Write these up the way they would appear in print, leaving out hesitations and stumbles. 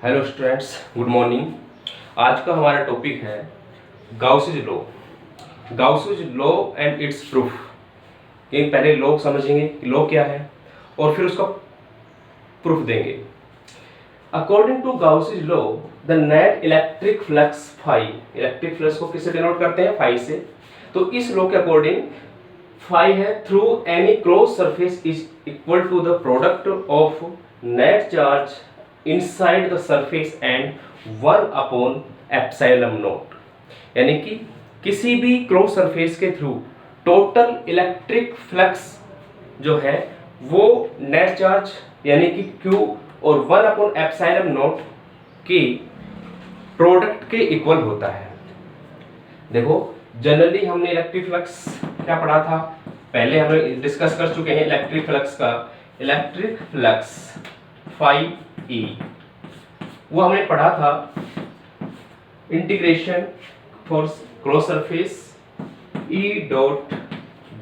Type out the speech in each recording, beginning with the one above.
Hello students, good morning. आज का हमारा टॉपिक है Gauss's law. Gauss's law and its proof. ये पहले लॉ समझेंगे कि लॉ क्या है और फिर उसका प्रूफ देंगे। According to Gauss's law the net electric flux phi, electric flux को किससे डिनोट करते हैं? फाई से। तो इस लॉ के अकॉर्डिंग फाई है through any cross surface is equal to the product of net charge inside the surface and 1 upon epsilon naught. यानी कि किसी भी क्रॉस सरफेस के थ्रू टोटल इलेक्ट्रिक फ्लक्स जो है वो नेट चार्ज यानी कि Q और 1 अपॉन एप्सिलॉन नॉट के प्रोडक्ट के इक्वल होता है। देखो, जनरली हमने इलेक्ट्रिक फ्लक्स क्या पढ़ा था? पहले हमने डिस्कस कर चुके हैं इलेक्ट्रिक फ्लक्स का। इलेक्ट्रिक फ्लक्स फाई E वो हमने पढ़ा था integration for cross surface E dot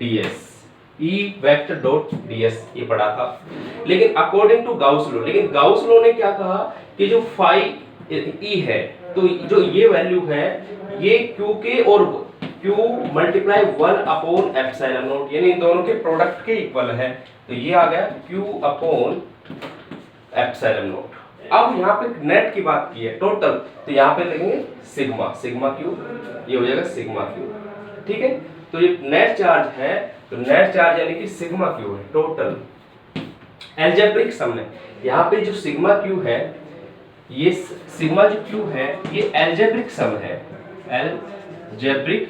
ds, E vector dot ds ये पढ़ा था। लेकिन अकॉर्डिंग टू गाउस लॉ, लेकिन गाउस लॉ ने क्या कहा कि जो फाई E है तो जो ये वैल्यू है ये Q के और Q multiply 1 upon epsilon naught यानी इन दोनों के प्रोडक्ट के इक्वल है। तो ये आ गया Q अपॉन एप्सिलॉन नॉट। अब यहाँ पे नेट की बात की है टोटल, तो यहाँ पे लिखेंगे सिग्मा, सिग्मा क्यू, ये हो जाएगा सिग्मा क्यू। ठीक है, तो ये नेट चार्ज है तो नेट चार्ज यानी कि सिग्मा क्यू है टोटल। एल्जेब्रिक सम है, यहाँ पे जो सिग्मा क्यू है ये सिग्मा जो क्यू है ये एल्जेब्रिक सम है, algebraic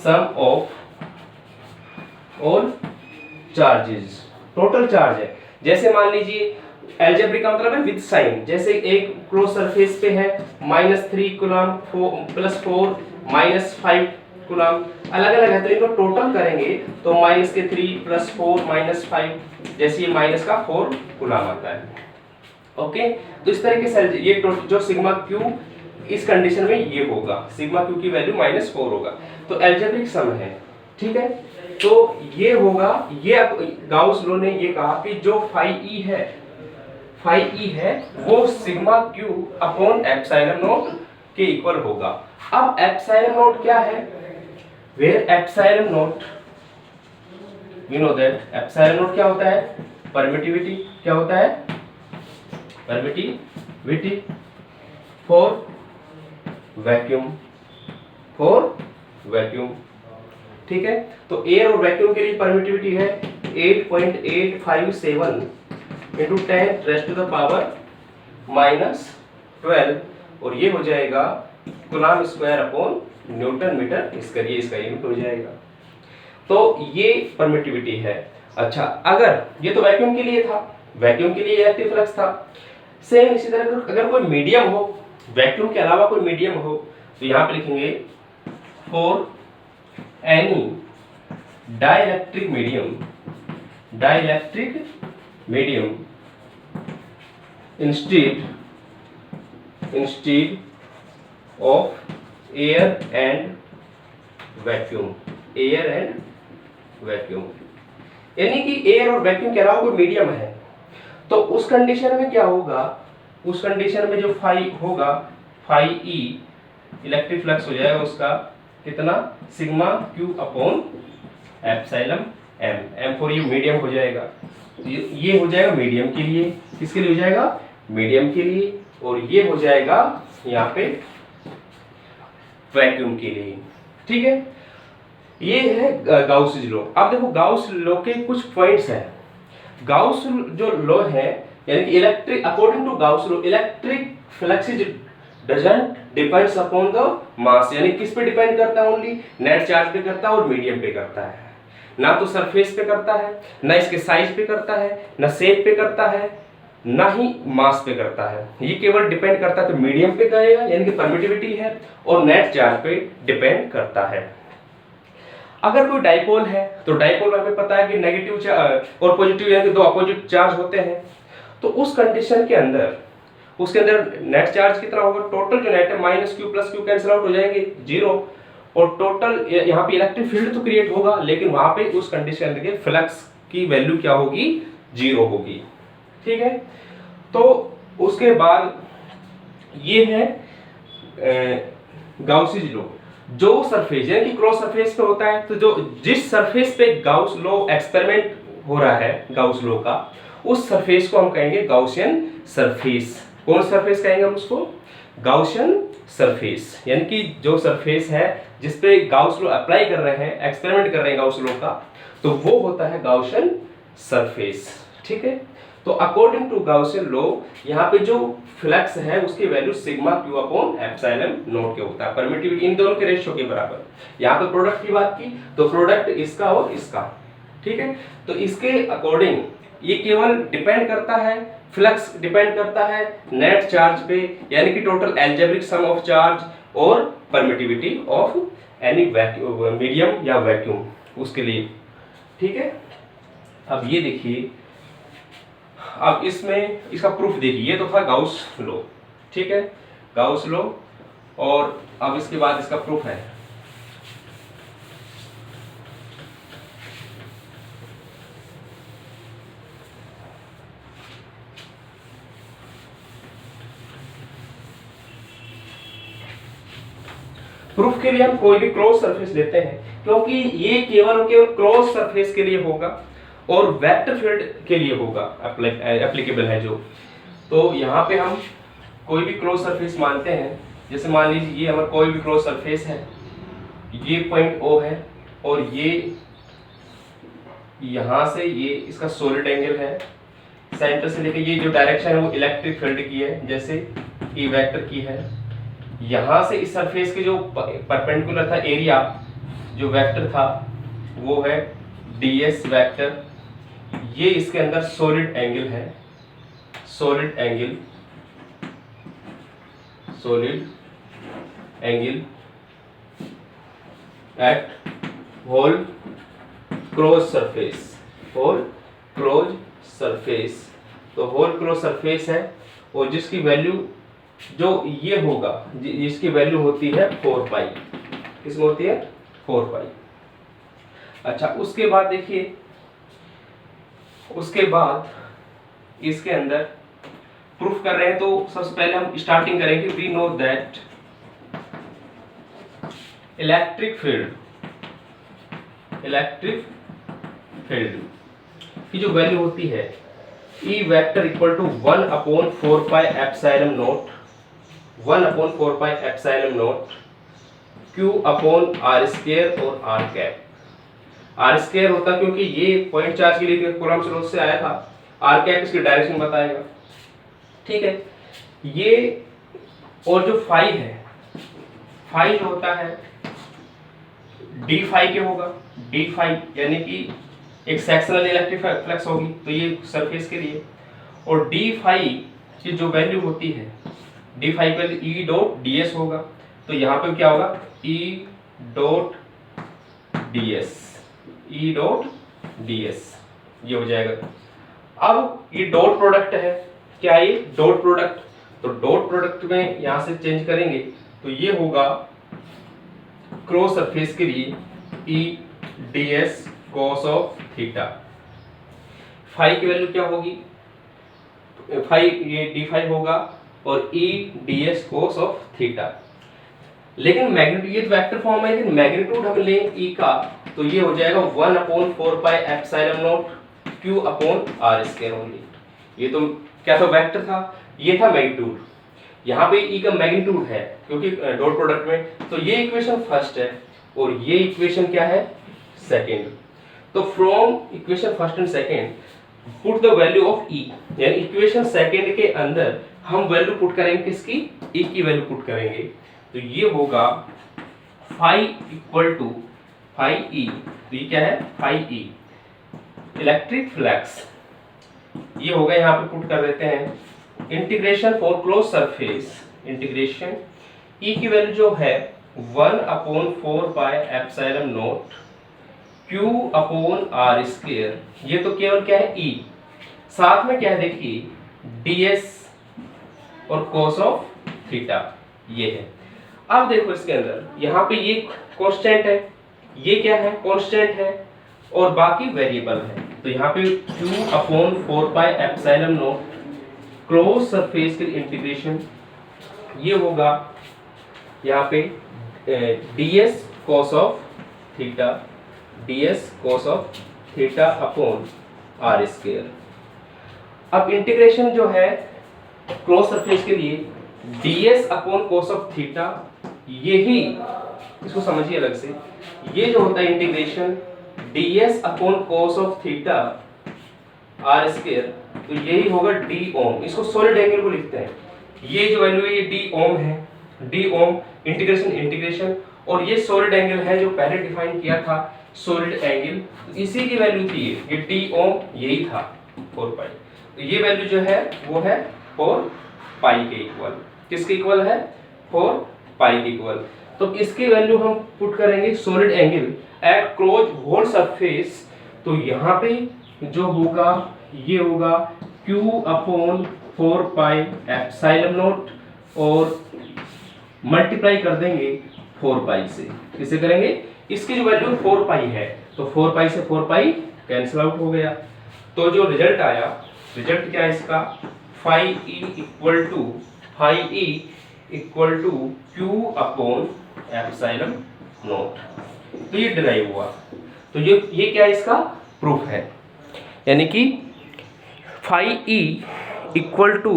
sum of all charges, total charge है। जैसे मान लीजिए एल्जेब्रिक का मतलब है विद साइन, जैसे एक क्रॉस सरफेस पे है -3 कूलम +4 -5 कूलम, अलग अलग है तो इनको टोटल करेंगे तो -3 +4 -5 जैसे ये माइनस का 4 कूलम आता है। ओके, तो इस तरीके से ये जो सिग्मा क्यू इस कंडीशन में ये होगा, सिग्मा क्यू की वैल्यू -4 होगा, तो एल्जेब्रिक सम है। ठीक है, तो ये होगा, ये गाउस लॉ ने ये कहा कि जो फाई ई है वो sigma q upon epsilon naught के इक्वल होगा। अब एप्सिलॉन नॉट क्या है? Where epsilon naught, we know that epsilon naught क्या होता है? परमिटिविटी। क्या होता है? Permittivity for vacuum, for vacuum. ठीक है, तो एयर और वैक्यूम के लिए परमिटिविटी है 8.857 into 10 raised to the power -12 और ये हो जाएगा coulomb square upon newton metre square, ये इसका यूनिट हो जाएगा। तो ये परमिटिविटी है। अच्छा, अगर ये तो वैक्यूम के लिए था, वैक्यूम के लिए इलेक्ट्रिक फ्लक्स था। सेम इसी तरह अगर कोई मीडियम हो, वैक्यूम के अलावा कोई मीडियम हो, तो यहाँ पे लिखेंगे for any dielectric medium instead of air and vacuum, यानी कि एयर और वैक्यूम के अलावा कोई मीडियम है तो उस कंडीशन में क्या होगा? उस कंडीशन में जो फाई होगा, फाई ई इलेक्ट्रिक फ्लक्स हो जाएगा उसका कितना? Sigma q upon epsilon m, m for you medium हो जाएगा। ये हो जाएगा मीडियम के लिए, किसके लिए हो जाएगा? मीडियम के लिए, और ये हो जाएगा यहाँ पे वैक्यूम के लिए। ठीक है, ये है गाउस लॉ। अब देखो गाउस लॉ के कुछ पॉइंट्स हैं। गाउस जो लॉ है यानी कि electric, according to Gauss law electric flux doesn't depends upon the mass, यानी किस पे डिपेंड करता है? ओनली नेट चार्ज पे करता है और मीडियम पे करता है। ना तो सरफेस पे करता है, ना इसके साइज पे करता है, ना शेप पे करता है, ना ही मास पे करता है। ये केवल डिपेंड करता है तो मीडियम पे करेगा यानी कि परमिटिविटी है, और नेट चार्ज पे डिपेंड करता है। अगर कोई डाइपोल है तो डाइपोल में हमें पता है कि नेगेटिव और पॉजिटिव यानी कि दो अपोजिट चार्ज होते हैं। तो उस कंडीशन के अंदर उसके अंदर नेट चार्ज कितना होगा? टोटल जो नेट है -q + q कैंसिल आउट हो जाएंगे 0, और टोटल यहाँ पे इलेक्ट्रिक फील्ड तो क्रिएट होगा लेकिन वहां पे उस कंडीशन के फ्लक्स की वैल्यू क्या होगी? 0 होगी। ठीक है, तो उसके बाद ये है गाउसीज लॉ। जो सरफेस यानी कि क्रॉस सरफेस पे होता है, तो जो जिस सरफेस पे गाउस लॉ एक्सपेरिमेंट हो रहा है गाउस लॉ का, उस सरफेस को हम कहेंगे गाउसियन सरफेस। कौन सरफेस कहेंगे हम उसको? Gaussian surface. यानी कि जो सरफेस है जिस पे गाउस लॉ अप्लाई कर रहे हैं, एक्सपेरिमेंट कर रहे हैं गाउस लॉ का, तो वो होता है गाउसियन सरफेस। ठीक है, तो अकॉर्डिंग टू गाउसियन लॉ यहाँ पे जो फ्लक्स है उसकी value sigma q upon epsilon naught के होता है, परमिटिविटी इन दोनों के रेशियो के बराबर। यहाँ पे प्रोडक्ट की बात की तो प्रोडक्ट इसका और इसका। ठीक है, तो इसके अकॉर्डिंग ये केवल डिपेंड करता है, फ्लक्स डिपेंड करता है नेट चार्ज पे, यानी कि total algebraic sum of charge और परमिटिविटी ऑफ एनी मीडियम या वैक्यूम उसके लिए। ठीक है, अब ये देखिए, अब इसमें इसका प्रूफ देखिए, ये तो था गाउस लॉ। ठीक है, गाउस लॉ, और अब इसके बाद इसका प्रूफ है। प्रूफ के लिए हम कोई भी क्लोज सरफेस लेते हैं, क्योंकि ये केवल और केवल क्लोज सरफेस के लिए होगा और वेक्टर फील्ड के लिए होगा, एप्लीकेबल है जो। तो यहाँ पे हम कोई भी क्लोज सरफेस मानते हैं, जैसे मान लीजिए ये हमारा कोई भी क्लोज सरफेस है, ये पॉइंट O है और ये यहाँ से ये इसका सॉलिड एंगल है, सेंटर से लेके ये जो डायरेक्शन है वो इलेक्ट्रिक फील्ड की है, जैसे ई वेक्टर की है। यहाँ से इस सरफेस के जो परपेंडिकुलर था एरिया, जो वेक्टर था वो है ds वेक्टर। ये इसके अंदर सॉलिड एंगल है, solid angle at whole close surface, whole close surface. तो होल क्लोज सरफेस है और जिसकी वैल्यू जो ये होगा, जिसकी वैल्यू होती है 4 पाई। किसमें होती है? 4 पाई। अच्छा, उसके बाद देखिए, उसके बाद इसके अंदर प्रूफ कर रहे हैं, तो सबसे पहले हम स्टार्टिंग करेंगे। We know that electric field की जो वैल्यू होती है E vector equal to 1/4 pi epsilon naught, 1/4 pi epsilon naught Q upon R square और R कैप। R स्क्वायर होता क्योंकि ये पॉइंट चार्ज के लिए कूलम्ब लॉ से आया था, R कैप इसकी डायरेक्शन बताएगा। ठीक है, ये और जो फाई है, फाई जो होता है डी फाई के होगा, डी फाई यानी कि एक सेक्शनल इलेक्ट्रिक फ्लक्स होगी, तो ये सरफेस के लिए। और डी फाई की जो वैल्यू होती है, डी फाई का ई डॉट ds होगा, तो यहाँ पे क्या होगा? ई डॉट ds, ये हो जाएगा। अब ये डॉट प्रोडक्ट है, क्या ये डॉट प्रोडक्ट? तो डॉट प्रोडक्ट में यहां से चेंज करेंगे तो ये होगा क्रॉस सरफेस के लिए E ds cos of theta. Phi की वैल्यू क्या होगी? फाई ये डी फाई होगा और E ds cos of theta. लेकिन मैग्नीट्यूड, ये वेक्टर फॉर्म है, लेकिन मैग्नीट्यूड हम लें ई का, तो ये हो जाएगा 1/4 pi epsilon naught Q upon R square only. ये तो क्या था? वेक्टर था, ये था मैग्नीट्यूड। यहाँ पे ई का मैग्नीट्यूड है क्योंकि डॉट प्रोडक्ट में, तो ये इक्वेशन फर्स्ट है और ये इक्वेशन क्या है? सेकेंड। तो from equation first and second put the value of E, यानी इक्वेशन सेकेंड के अंदर हम वैल्यू पुट करेंगे किसकी? ई की वैल्यू पुट करेंगे। तो ये होगा phi equal to phi E, तो ये क्या है? फाई ई इलेक्ट्रिक फ्लक्स, ये होगा, यहाँ पे पुट कर देते हैं integration for close surface, integration ई की वैल्यू जो है 1/4 pi epsilon naught Q upon R square. ये तो केवल क्या है? E, साथ में क्या है देखिए ds और cos ऑफ थीटा, ये है। अब देखो इसके अंदर यहाँ पे ये कांस्टेंट है, ये क्या है? कांस्टेंट है, और बाकी वेरिएबल है। तो यहाँ पे Q/4 pi epsilon not close surface के इंटीग्रेशन ये होगा यहाँ पे ds cos of theta, ds cos of theta upon r square. अब इंटीग्रेशन जो है क्लोज सरफेस के लिए ds upon cos of theta, यही इसको समझिए अलग से, ये जो होता है integration ds upon cos of theta r square, तो यही होगा d ओम। इसको सॉलिड एंगल को लिखते हैं, ये जो वैल्यू है ये d ओम है, d ओम इंटीग्रेशन, और ये सॉलिड एंगल है जो पहले डिफाइन किया था सॉलिड एंगल, तो इसी की वैल्यू थी ये d ओम, यही था 4 पाई। तो ये वैल्यू जो है वो है 4 पाई के इक्वल। किसके इक्वल है? 4 पाई के इक्वल। तो इसकी वैल्यू हम पुट करेंगे solid angle at close whole surface, तो यहाँ पे जो होगा ये होगा Q upon 4 pi epsilon naught, और मल्टीप्लाई कर देंगे 4 पाई से। किसे करेंगे? इसकी जो वैल्यू 4 पाई है, तो 4 पाई से 4 पाई कैंसिल आउट हो गया। तो जो रिजल्ट आया, रिजल्ट क्या है इसका? Phi E equal to Q upon epsilon naught. तो ये डिराइव हुआ। तो ये क्या है? इसका प्रूफ है, यानी कि phi E equal to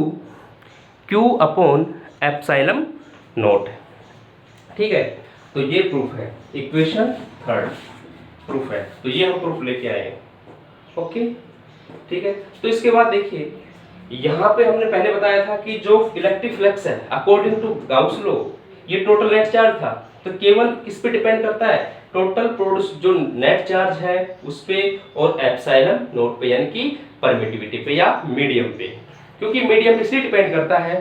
Q upon epsilon naught. ठीक है, तो ये प्रूफ है, इक्वेशन थर्ड प्रूफ है। तो ये हम प्रूफ लेके आए हैं। ओके, ठीक है। तो इसके बाद देखिए, यहाँ पे हमने पहले बताया था कि जो इलेक्ट्रिक फ्लक्स है अकॉर्डिंग टू गाउस लॉ, ये टोटल नेट चार्ज था, तो केवल किस पे डिपेंड करता है? टोटल प्रोड्यूस जो नेट चार्ज है उस पे और एप्सिलॉन नॉट पे, यानी कि परमिटिविटी पे या मीडियम पे। क्योंकि मीडियम इसलिए डिपेंड करता है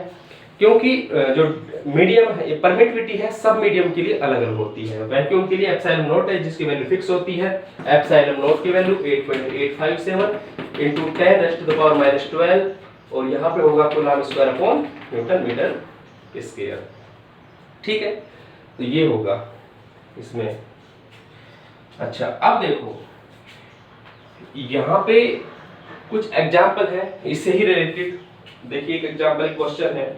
क्योंकि जो मीडियम है, परमिटिविटी है, सब मीडियम के लिए अलग अलग होती है। वैक्यूम के लिए एप्सिलॉन नॉट है जिसकी वैल्यू फिक्स होती है। एप्सिलॉन नॉट की value 8.857 into 10 raise to the power -12, और यहाँ पे होगा coulomb square upon newton metre square. ठीक है, तो ये होगा इसमें। अच्छा, अब देखो यहाँ पे कुछ एग्जाम्पल है इससे ही रिलेटेड। देखिए, एक एग्जाम्पल क्वेश्चन है,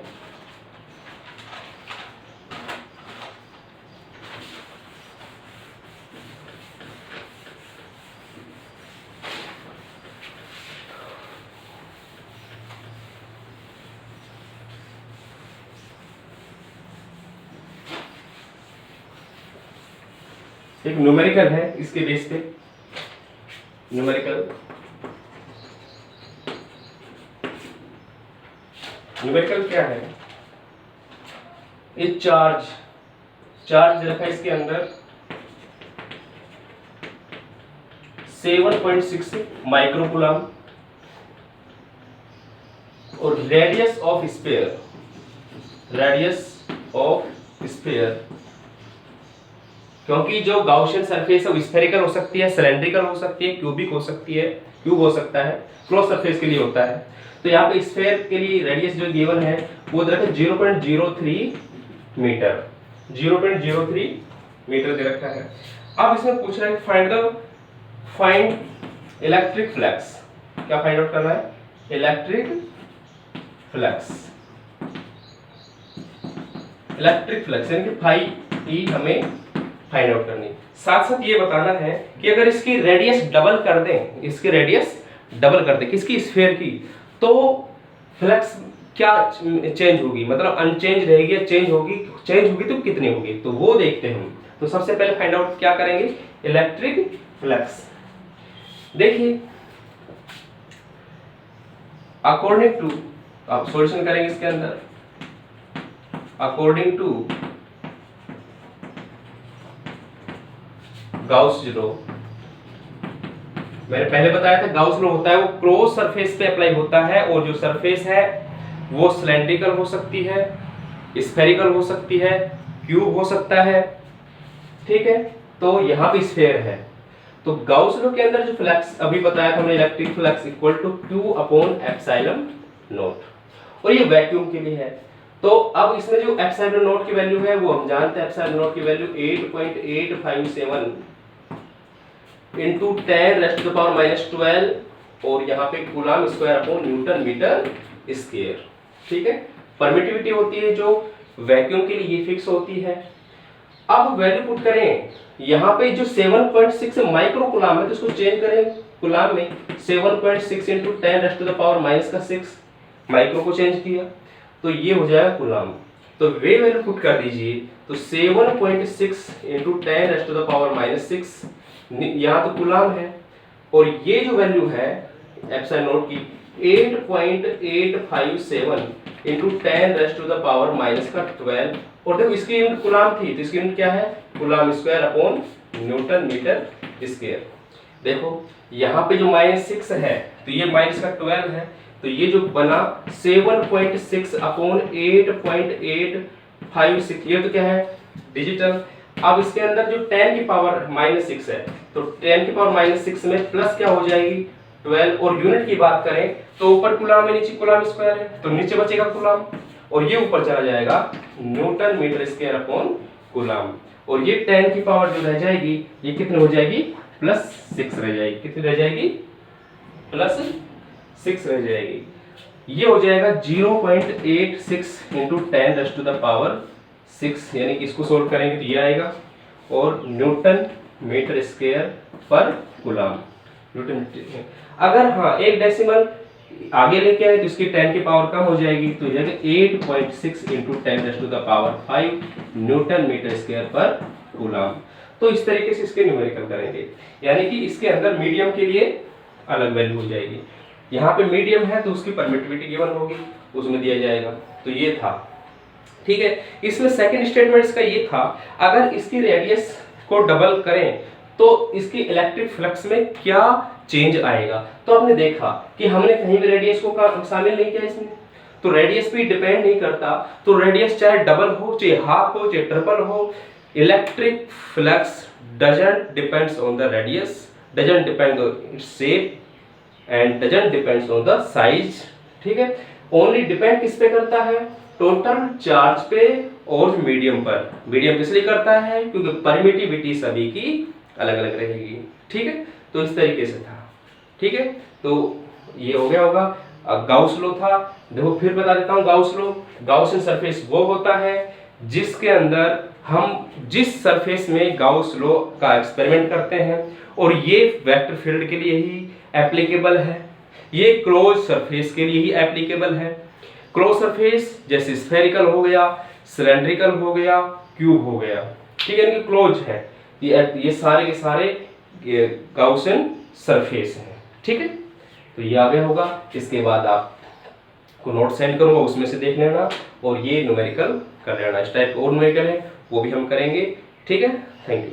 एक न्यूमेरिकल है, इसके बेस पे न्यूमेरिकल क्या है? ये चार्ज रखा है इसके अंदर 7.6 माइक्रोकूलम्ब, और रेडियस ऑफ स्फीयर, क्योंकि जो गाउसियन सरफेस है वो स्फेरिकल हो सकती है, सिलेंड्रिकल हो सकती है, क्यूबिक हो सकती है, क्यूब हो सकता है, क्लोज सरफेस के लिए होता है। तो यहाँ पे स्फेयर के लिए रेडियस जो गिवन है वो दे रखा है 0.03 मीटर, 0.03 मीटर दे रखा है। अब इसमें पूछ रहा है फाइंड इलेक्ट्रिक फ्लक्स। क्या फाइंड आउट करना है? इलेक्ट्रिक फ्लक्स यानी कि फाई ई हमें फाइंड आउट करनी। साथ साथ ये बताना है कि अगर इसकी रेडियस डबल कर दें, किसकी? स्फीयर की, तो फ्लक्स क्या चेंज होगी? मतलब अनचेंज रहेगी या चेंज होगी तो कितनी होगी? तो वो देखते हैं हम। तो सबसे पहले फाइंड आउट क्या करेंगे? Electric flux. देखिए, अकॉर्डिंग टू, आप सॉल्यूशन करेंगे इसके अंदर, अकॉर्डिंग टू गाउस लॉ, मैंने पहले बताया था गाउस लॉ होता है वो क्रॉस सरफेस पे अप्लाई होता है, और जो सरफेस है वो सिलेंड्रिकल हो सकती है, स्फेरिकल हो सकती है, क्यूब हो सकता है। ठीक है, तो यहाँ पे स्फीयर है। तो गाउस लॉ के अंदर जो फ्लक्स अभी बताया था हमने, electric flux equal to Q upon epsilon naught, और ये वैक्यूम के लिए है। तो अब इसमें जो एप्सिलॉन नॉट की वैल्यू है वो हम जानते हैं, एप्सिलॉन नॉट की value 8.857 into 10 raise to the power -12, और यहाँ पे coulomb square upon newton metre square. ठीक है, परमिटिविटी होती है जो वैक्यूम के लिए ये फिक्स होती है। अब वैल्यू पुट करें, यहाँ पे जो 7.6 माइक्रो कुलाम है तो इसको चेंज करें कुलाम में, 7.6 इंटू 10⁻⁻⁶ माइक्रो को चेंज किया तो ये हो जाएगा कुलाम। तो वे वैल्यू पुट कर दीजिए, तो 7.6 इंटू 10⁻⁻⁶, यहाँ तो कुलाम है, और ये जो वैल्यू है एप्सिलॉन नॉट की 8.857 इंटू 10⁻⁻⁻12, और देखो इसकी यूनिट कुलाम थी तो इसकी यूनिट क्या है, coulomb square upon newton metre square. देखो यहाँ पे जो -6 है तो ये माइनस का 12 है, तो ये जो बना 7.6 अपॉन 8.856, ये तो क्या है डिजिटल। अब इसके अंदर जो 10 की पावर -6 है तो 10 की पावर -6 में प्लस क्या हो जाएगी 12, और यूनिट की बात करें तो ऊपर कुलाम है नीचे कुलाम स्क्वायर है तो नीचे बचेगा कुलाम, और ये ऊपर चला जाएगा newton metre square upon coulomb, और ये 10 की पावर जो रह जाएगी ये कितनी हो जाएगी +6 रह जाएगी, कितनी रह जाएगी +6 रह जाएगी। ये हो जाएगा 0.86 इंटू 10⁻⁶, यानी कि इसको सोल्व करेंगे तो ये आएगा, और न्यूटन मीटर स्क्वायर पर कुलाम न्यूटन। अगर हाँ एक डेसिमल आगे लेके आए तो इसकी 10 की पावर कम हो जाएगी तो जाएगा 8.6 इंटू 10⁵ न्यूटन मीटर स्क्वायर पर कूलम। तो इस तरीके से इसके न्यूमेरिकल करेंगे, यानी कि इसके अंदर मीडियम के लिए अलग वैल्यू हो जाएगी। यहाँ पे मीडियम है तो उसकी परमिटिविटी गिवन होगी, उसमें दिया जाएगा। तो ये था, ठीक है। इसमें सेकंड स्टेटमेंट इसका ये था, अगर इसकी रेडियस को डबल करें तो इसकी इलेक्ट्रिक फ्लक्स में क्या चेंज आएगा। तो आपने देखा कि हमने कहीं भी रेडियस को शामिल नहीं किया इसमें, तो रेडियस पे डिपेंड नहीं करता। तो रेडियस चाहे डबल हो, चाहे हाफ हो, चाहे ट्रिपल हो, electric flux doesn't depends on the radius, doesn't depend on its shape and doesn't depends on the size, ठीक है। ओनली डिपेंड किस पे करता है, टोटल चार्ज पे और मीडियम पर। मीडियम इसलिए करता है क्योंकि परमिटिविटी सभी की अलग अलग रहेगी, ठीक है। तो इस तरीके से था, ठीक है। तो ये हो गया होगा। गाउस लॉ था, देखो फिर बता देता हूँ। गाउस लॉ, गाउसियन सरफेस वो होता है जिसके अंदर हम जिस सरफेस में गाउस लॉ का एक्सपेरिमेंट करते हैं, और ये वेक्टर फील्ड के लिए ही एप्लीकेबल है, ये क्लोज सरफेस के लिए ही एप्लीकेबल है। क्लोज सरफेस जैसे स्फेरिकल हो गया, सिलेंड्रिकल हो गया, क्यूब हो गया, ठीक है, इनकी क्लोज है। ये सारे के सारे गाउसियन सरफेस हैं, ठीक है। तो ये आ गया होगा। इसके बाद आप को नोट सेंड करूंगा, उसमें से देख लेना, और ये न्यूमेरिकल कर लेना। इस टाइप और न्यूमेरिकल है वो भी हम करेंगे, ठीक है। Thank you.